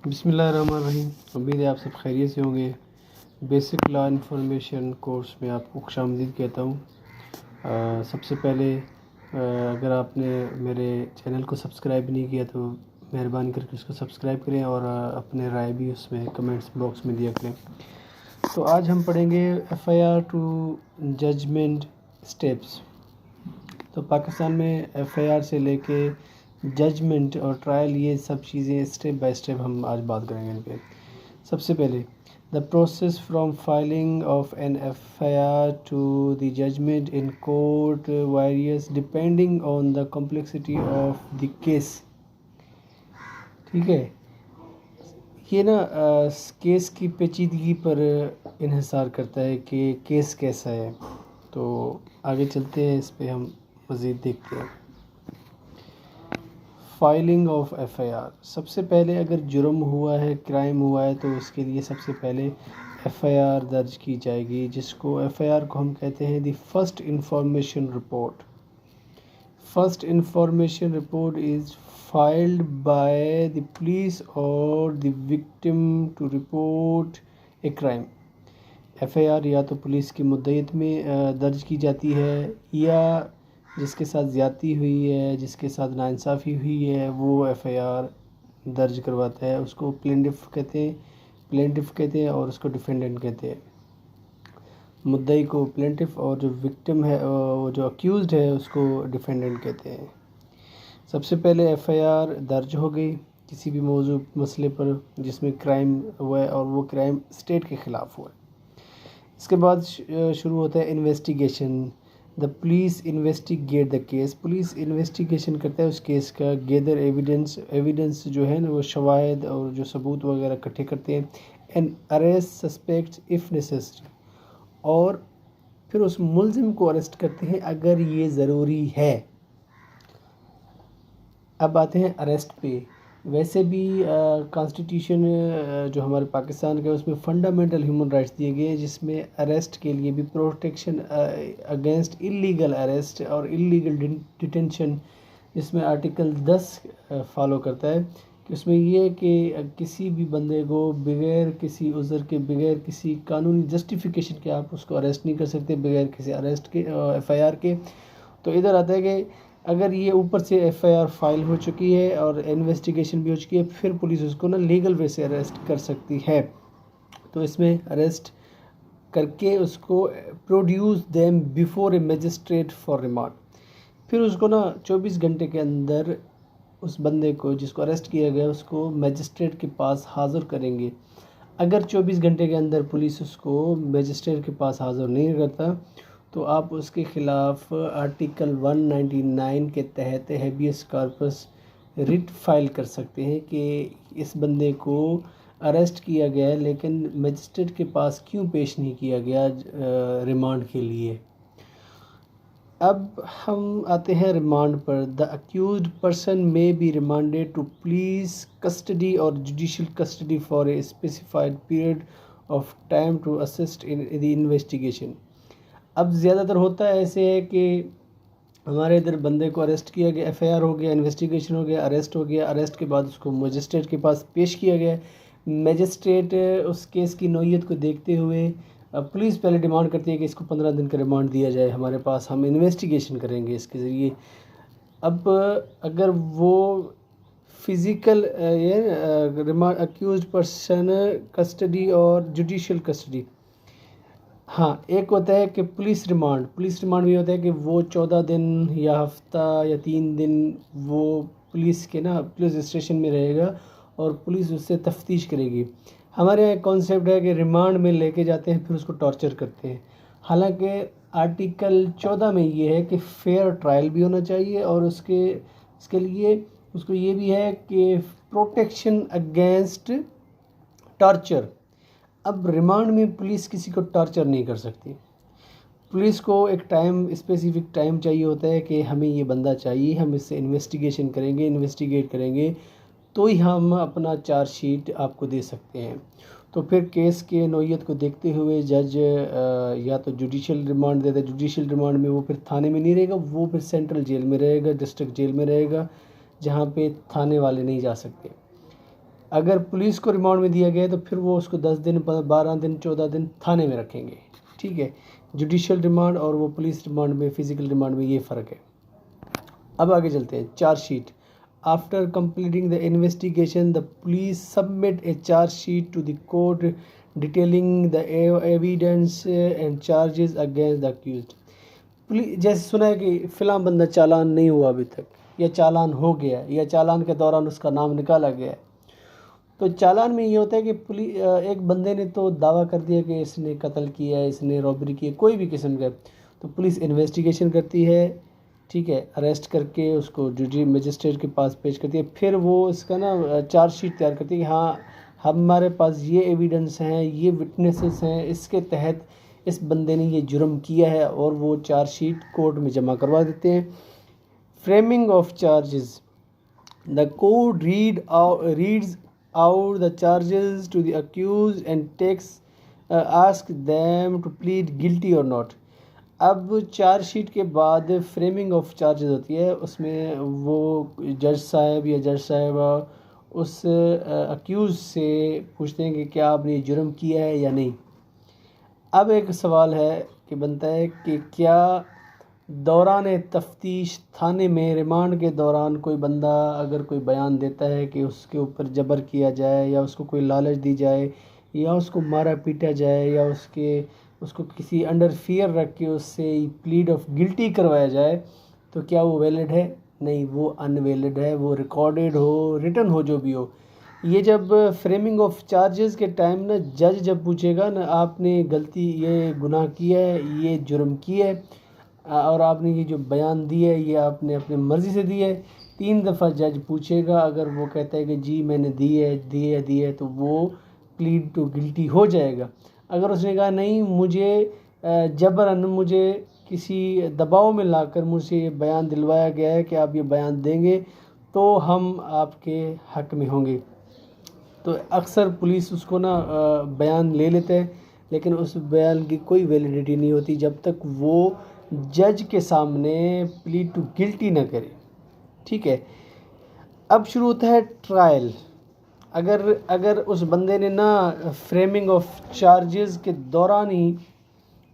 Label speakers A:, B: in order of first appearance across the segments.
A: बिस्मिल्लाहिर्रहमानिर्रहीम। उम्मीद है आप सब खैरियत से होंगे। बेसिक लॉ इन्फॉर्मेशन कोर्स में आपको खुशामदीद कहता हूँ। सबसे पहले अगर आपने मेरे चैनल को सब्सक्राइब नहीं किया तो मेहरबानी करके उसको सब्सक्राइब करें और अपने राय भी उसमें कमेंट्स बॉक्स में दिया करें। तो आज हम पढ़ेंगे FIR टू जजमेंट स्टेप्स। तो पाकिस्तान में FIR से लेके जजमेंट और ट्रायल, ये सब चीज़ें स्टेप बाय स्टेप हम आज बात करेंगे इन पे। सबसे पहले the process from filing of an FIR to the judgment in court varies depending on the complexity of the case. ठीक है, ये ना केस की पेचीदगी पर इन्हिसार करता है कि केस कैसा है। तो आगे चलते हैं, इस पे हम मज़ीद देखते हैं। फाइलिंग ऑफ FIR, सबसे पहले अगर जुर्म हुआ है, क्राइम हुआ है, तो उसके लिए सबसे पहले FIR दर्ज की जाएगी, जिसको FIR को हम कहते हैं the first information report. First information report is filed by the police or the victim to report a crime। FIR या तो पुलिस की मुद्दत में दर्ज की जाती है, या जिसके साथ ज़्यादती हुई है, जिसके साथ नाइंसाफ़ी हुई है, वो FIR दर्ज करवाता है। उसको प्लेंटिफ कहते हैं और उसको डिफेंडेंट कहते हैं। मुद्दई को प्लेंटिफ और जो विक्टिम है, वो जो अक्यूज़ड है, उसको डिफेंडेंट कहते हैं। सबसे पहले FIR दर्ज हो गई किसी भी मौजू मसले पर जिसमें क्राइम हुआ है और वो क्राइम स्टेट के ख़िलाफ़ हुआ है। इसके बाद शुरू होता है investigation. The police investigate the case. Police investigation करता है उस केस का। गेदर एविडेंस जो है ना, वो शवाहिद और जो सबूत वगैरह इकट्ठे करते हैं। And arrest suspects if necessary, और फिर उस मुलजिम को अरेस्ट करते हैं अगर ये ज़रूरी है। अब आते हैं अरेस्ट पे। वैसे भी कॉन्स्टिट्यूशन जो हमारे पाकिस्तान का, उसमें फ़ंडामेंटल ह्यूमन राइट्स दिए गए हैं, जिसमें अरेस्ट के लिए भी प्रोटेक्शन अगेंस्ट इलीगल अरेस्ट और इलीगल डिटेंशन, जिसमें आर्टिकल 10 फॉलो करता है। कि उसमें ये है कि किसी भी बंदे को बगैर किसी उज़र के, बगैर किसी कानूनी जस्टिफिकेशन के आप उसको अरेस्ट नहीं कर सकते, बगैर किसी अरेस्ट के FIR के। तो इधर आता है कि अगर ये ऊपर से FIR फाइल हो चुकी है और इन्वेस्टिगेशन भी हो चुकी है, फिर पुलिस उसको ना लीगल वे से अरेस्ट कर सकती है। तो इसमें अरेस्ट करके उसको produce them before A magistrate for remand. फिर उसको ना 24 घंटे के अंदर उस बंदे को जिसको अरेस्ट किया गया, उसको मजिस्ट्रेट के पास हाज़िर करेंगे। अगर 24 घंटे के अंदर पुलिस उसको मजिस्ट्रेट के पास हाज़िर नहीं करता, तो आप उसके ख़िलाफ़ आर्टिकल 199 के तहत हैबियस कॉर्पस रिट फाइल कर सकते हैं कि इस बंदे को अरेस्ट किया गया है, लेकिन मजिस्ट्रेट के पास क्यों पेश नहीं किया गया रिमांड के लिए। अब हम आते हैं रिमांड पर। The accused person may be remanded to police custody और judicial custody for a specified period of time to assist in the investigation. अब ज़्यादातर होता है ऐसे है कि हमारे इधर बंदे को अरेस्ट किया गया, FIR हो गया, इन्वेस्टिगेशन हो गया, अरेस्ट हो गया। अरेस्ट के बाद उसको मजिस्ट्रेट के पास पेश किया गया। मजिस्ट्रेट उस केस की नौइयत को देखते हुए पुलिस पहले डिमांड करती है कि इसको 15 दिन का रिमांड दिया जाए हमारे पास, हम इन्वेस्टिगेशन करेंगे इसके ज़रिए। अब अगर वो फिज़िकल ये रिमांड अक्यूज्ड पर्सन कस्टडी और जुडिशल कस्टडी, हाँ, एक होता है कि पुलिस रिमांड भी होता है कि वो 14 दिन या हफ्ता या 3 दिन वो पुलिस के ना पुलिस स्टेशन में रहेगा और पुलिस उससे तफ्तीश करेगी। हमारे यहाँ कॉन्सेप्ट है कि रिमांड में लेके जाते हैं, फिर उसको टॉर्चर करते हैं। हालांकि आर्टिकल 14 में ये है कि फेयर ट्रायल भी होना चाहिए और उसके लिए उसको ये भी है कि प्रोटेक्शन अगेंस्ट टॉर्चर। अब रिमांड में पुलिस किसी को टॉर्चर नहीं कर सकती। पुलिस को एक स्पेसिफिक टाइम चाहिए होता है कि हमें ये बंदा चाहिए, हम इससे इन्वेस्टिगेट करेंगे तो ही हम अपना चार्जशीट आपको दे सकते हैं। तो फिर केस के नौइयत को देखते हुए जज या तो जुडिशल रिमांड देता है। जुडिशल रिमांड में वो फिर थाने में नहीं रहेगा, वो फिर सेंट्रल जेल में रहेगा, डिस्ट्रिक्ट जेल में रहेगा, जहाँ पे थाने वाले नहीं जा सकते। अगर पुलिस को रिमांड में दिया गया है तो फिर वो उसको 10 दिन 12 दिन 14 दिन थाने में रखेंगे, ठीक है। जुडिशल रिमांड और वो पुलिस रिमांड में, फिजिकल रिमांड में ये फ़र्क है। अब आगे चलते हैं। Chargesheet. After completing the investigation the police submit a chargesheet to the court detailing the evidence and charges against the accused. Police, जैसे सुना है कि फ़िलहाल बंदा चालान नहीं हुआ अभी तक, या चालान हो गया, या चालान के दौरान उसका नाम निकाला गया है, तो चालान में ये होता है कि पुलिस, एक बंदे ने तो दावा कर दिया कि इसने कत्ल किया है, इसने रॉबरी की है, कोई भी किस्म का, तो पुलिस इन्वेस्टिगेशन करती है, ठीक है, अरेस्ट करके उसको जुडिशल मजिस्ट्रेट के पास पेश करती है। फिर वो इसका ना चार्जशीट तैयार करती है कि हाँ हमारे पास ये एविडेंस हैं, ये विटनेसेस हैं, इसके तहत इस बंदे ने ये जुर्म किया है, और वो चार्जशीट कोर्ट में जमा करवा देते हैं। Framing of charges. The court reads out the charges to the accused and ask them to plead guilty or not। अब चार्जशीट के बाद फ्रेमिंग ऑफ चार्जेस होती है, उसमें वो जज साहब या जज साहबा उस अक्यूज़ से पूछते हैं कि क्या आपने जुर्म किया है या नहीं। अब एक सवाल है कि बनता है कि क्या दौरान तफ्तीश थाने में रिमांड के दौरान कोई बंदा अगर कोई बयान देता है कि उसके ऊपर जबर किया जाए, या उसको कोई लालच दी जाए, या उसको मारा पीटा जाए, या उसको किसी अंडर फियर रख के उससे प्लीड ऑफ गिल्टी करवाया जाए, तो क्या वो वैलिड है? नहीं, वो अनवैलिड है। वो रिकॉर्डेड हो, रिटन हो, जो भी हो। ये जब फ्रेमिंग ऑफ चार्जेस के टाइम ना जज जब पूछेगा ना आपने गलती, ये गुनाह किया है, ये जुर्म किया है, और आपने ये जो बयान दिया है ये आपने अपनी मर्ज़ी से दिया है, 3 दफ़ा जज पूछेगा। अगर वो कहता है कि जी मैंने दी है तो वो प्लीड टू गिल्टी हो जाएगा। अगर उसने कहा नहीं, मुझे जबरन, मुझे किसी दबाव में लाकर मुझसे ये बयान दिलवाया गया है कि आप ये बयान देंगे तो हम आपके हक़ में होंगे, तो अक्सर पुलिस उसको ना बयान ले लेते हैं, लेकिन उस बयान की कोई वैलिडिटी नहीं होती जब तक वो जज के सामने प्लीड टू गिल्टी ना करे, ठीक है। अब शुरू होता है ट्रायल। अगर उस बंदे ने ना फ्रेमिंग ऑफ चार्जेस के दौरान ही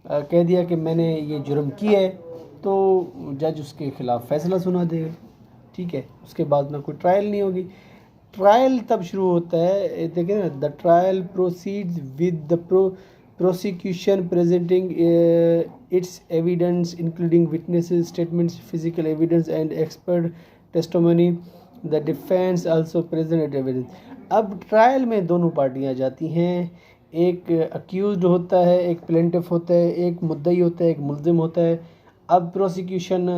A: कह दिया कि मैंने ये जुर्म किया है, तो जज उसके ख़िलाफ़ फ़ैसला सुना देगा, ठीक है। उसके बाद ना कोई ट्रायल नहीं होगी। ट्रायल तब शुरू होता है, देखिए ना, the trial proceeds with the prosecution presenting its evidence including witnesses statements, physical evidence and expert testimony. The defense also present evidence। अब ट्रायल में दोनों पार्टियां जाती हैं, एक अक्यूज्ड होता है, एक प्लेंटिफ होता है, एक मुद्दई होता है, एक मुल्ज़िम होता है। अब प्रोसिक्यूशन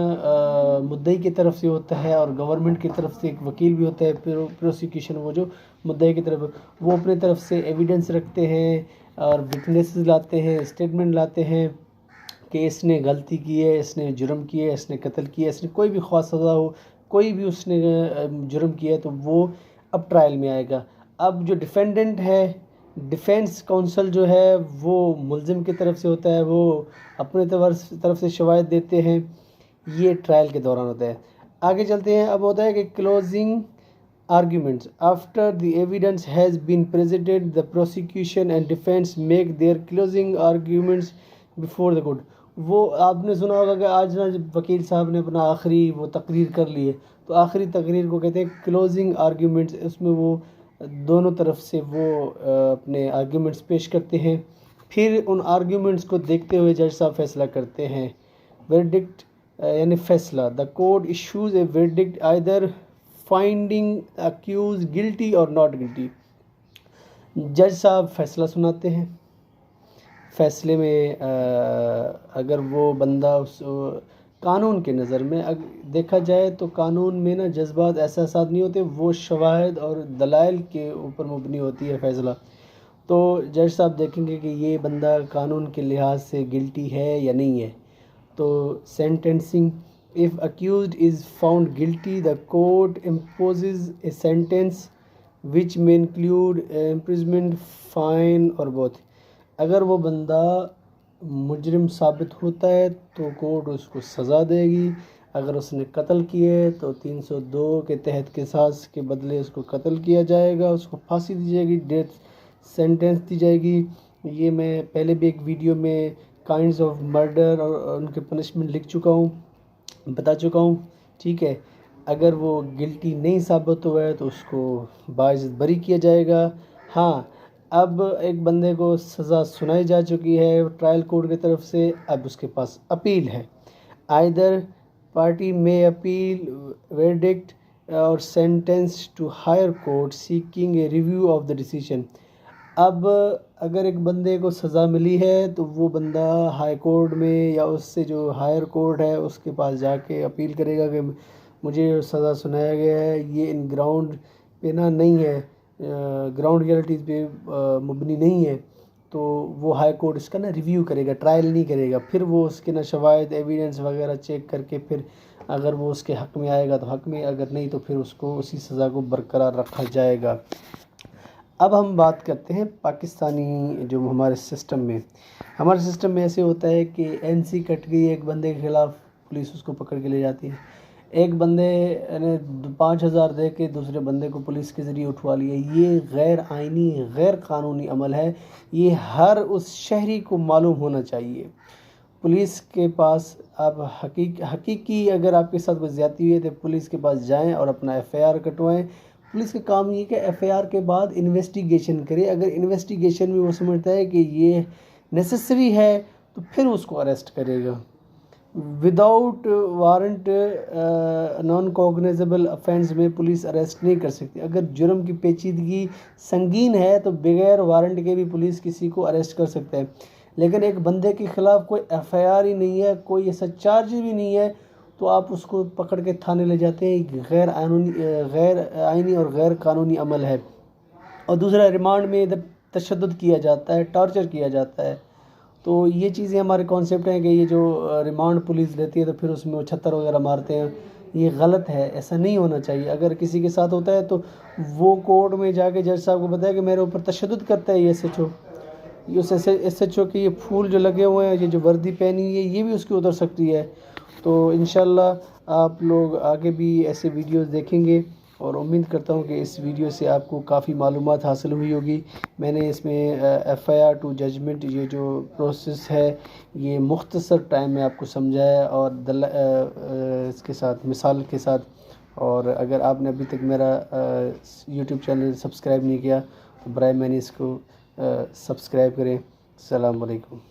A: मुद्दई की तरफ से होता है और गवर्नमेंट की तरफ से एक वकील भी होता है। प्रोसिक्यूशन वो जो मुद्दई की तरफ, वो अपने तरफ से एविडेंस रखते हैं और विटनेसेस लाते हैं, स्टेटमेंट लाते हैं कि इसने गलती की है, इसने जुर्म किया है, इसने कत्ल किया है, इसने कोई भी ख़ास सज़ा हो, कोई भी उसने जुर्म किया है, तो वो अब ट्रायल में आएगा। अब जो डिफेंडेंट है, डिफेंस काउंसिल जो है वो मुल्ज़िम की तरफ से होता है, वो अपने तरफ से शवाहिद देते हैं। ये ट्रायल के दौरान होता है। आगे चलते हैं। अब होता है कि closing arguments। After the evidence has been presented, the prosecution and defense make their closing arguments before the court। वो आपने सुना होगा कि आज ना जब वकील साहब ने अपना आखिरी वो तकरीर कर ली है, तो आखिरी तकरीर को कहते हैं क्लोजिंग आर्ग्यूमेंट्स। उसमें वो दोनों तरफ से वो अपने आर्ग्यूमेंट्स पेश करते हैं। फिर उन आर्ग्यूमेंट्स को देखते हुए जज साहब फैसला करते हैं। वर्डिक्ट यानी फैसला। The court issues a verdict either finding accused guilty और नॉट गिल्टी। जज साहब फैसला सुनाते हैं। फैसले में अगर वो बंदा उस कानून के नज़र में देखा जाए तो कानून में ना जज्बात एहसासात नहीं होते, वो शवाहिद और दलाइल के ऊपर मुबनी होती है फैसला। तो जज साहब देखेंगे कि ये बंदा कानून के लिहाज से गिल्टी है या नहीं है। तो sentencing. If accused is found guilty, the court imposes a sentence which may include imprisonment, fine or both। अगर वो बंदा मुजरिम साबित होता है तो कोर्ट उसको सज़ा देगी। अगर उसने कत्ल किए तो 302 के तहत किसास के बदले उसको कत्ल किया जाएगा, उसको फांसी दी जाएगी, डेथ सेंटेंस दी जाएगी। ये मैं पहले भी एक वीडियो में काइंड्स ऑफ मर्डर और उनके पनिशमेंट लिख चुका हूँ, बता चुका हूँ। ठीक है, अगर वो गिल्टी नहीं साबित हुआ है तो उसको बाइज्जत बरी किया जाएगा। हाँ, अब एक बंदे को सज़ा सुनाई जा चुकी है ट्रायल कोर्ट की तरफ से, अब उसके पास अपील है। Either party may appeal verdict और sentence to higher court seeking a review of the decision. अब अगर एक बंदे को सज़ा मिली है तो वो बंदा हाई कोर्ट में या उससे जो हायर कोर्ट है उसके पास जाके अपील करेगा कि मुझे सज़ा सुनाया गया है, ये इन ग्राउंड पे ना नहीं है, ग्राउंड रियलिटीज़ पे मुबनी नहीं है, तो वो हाई कोर्ट इसका ना रिव्यू करेगा, ट्रायल नहीं करेगा। फिर वो उसके ना शवाहिद एविडेंस वगैरह चेक करके फिर अगर वो उसके हक़ में आएगा तो हक़ में, अगर नहीं तो फिर उसको उसी सज़ा को बरकरार रखा जाएगा। अब हम बात करते हैं पाकिस्तानी जो हमारे सिस्टम में ऐसे होता है कि एनसी कट गई एक बंदे के ख़िलाफ़, पुलिस उसको पकड़ के ले जाती है। एक बंदे ने 5,000 दे के दूसरे बंदे को पुलिस के ज़रिए उठवा लिया। ये गैर आइनी, गैर कानूनी अमल है। ये हर उस शहरी को मालूम होना चाहिए। पुलिस के पास आप हकीकी अगर आपके साथ कोई ज़्यादती हुई है तो पुलिस के पास जाएं और अपना एफ़आईआर कटवाएं। पुलिस का काम ये कि एफ़आईआर के बाद इन्वेस्टिगेशन करे। अगर इन्वेस्टिगेशन में वो समझता है कि ये नेसेसरी है तो फिर उसको अरेस्ट करेगा। Without warrant non cognizable offence में पुलिस अरेस्ट नहीं कर सकती। अगर जुर्म की पेचीदगी संगीन है तो बगैर वारंट के भी पुलिस किसी को अरेस्ट कर सकता है। लेकिन एक बंदे के ख़िलाफ़ कोई एफ़आईआर ही नहीं है, कोई ऐसा चार्ज भी नहीं है, तो आप उसको पकड़ के थाने ले जाते हैं। गैर आइनी और गैर कानूनी अमल है। और दूसरा, रिमांड में इधर तशद्दुद किया जाता है, टॉर्चर किया जाता है। तो ये चीज़ें हमारे कॉन्सेप्ट हैं कि ये जो रिमांड पुलिस लेती है तो फिर उसमें वो छत्तर वगैरह मारते हैं, ये गलत है, ऐसा नहीं होना चाहिए। अगर किसी के साथ होता है तो वो कोर्ट में जाके जज साहब को बताया कि मेरे ऊपर तशद्दुद करता है ये SHO, ये उस SHO के ये फूल जो लगे हुए हैं, ये जो वर्दी पहनी हुई है, ये भी उसकी उतर सकती है। तो इंशाल्लाह आप लोग आगे भी ऐसे वीडियोस देखेंगे और उम्मीद करता हूँ कि इस वीडियो से आपको काफ़ी मालूमात हासिल हुई होगी। मैंने इसमें एफ़आईआर टू जजमेंट ये जो प्रोसेस है ये मुख्तसर टाइम में आपको समझाया और इसके साथ मिसाल के साथ। और अगर आपने अभी तक मेरा यूट्यूब चैनल सब्सक्राइब नहीं किया तो बराए मैंने इसको सब्सक्राइब करें। अस्सलाम वालेकुम।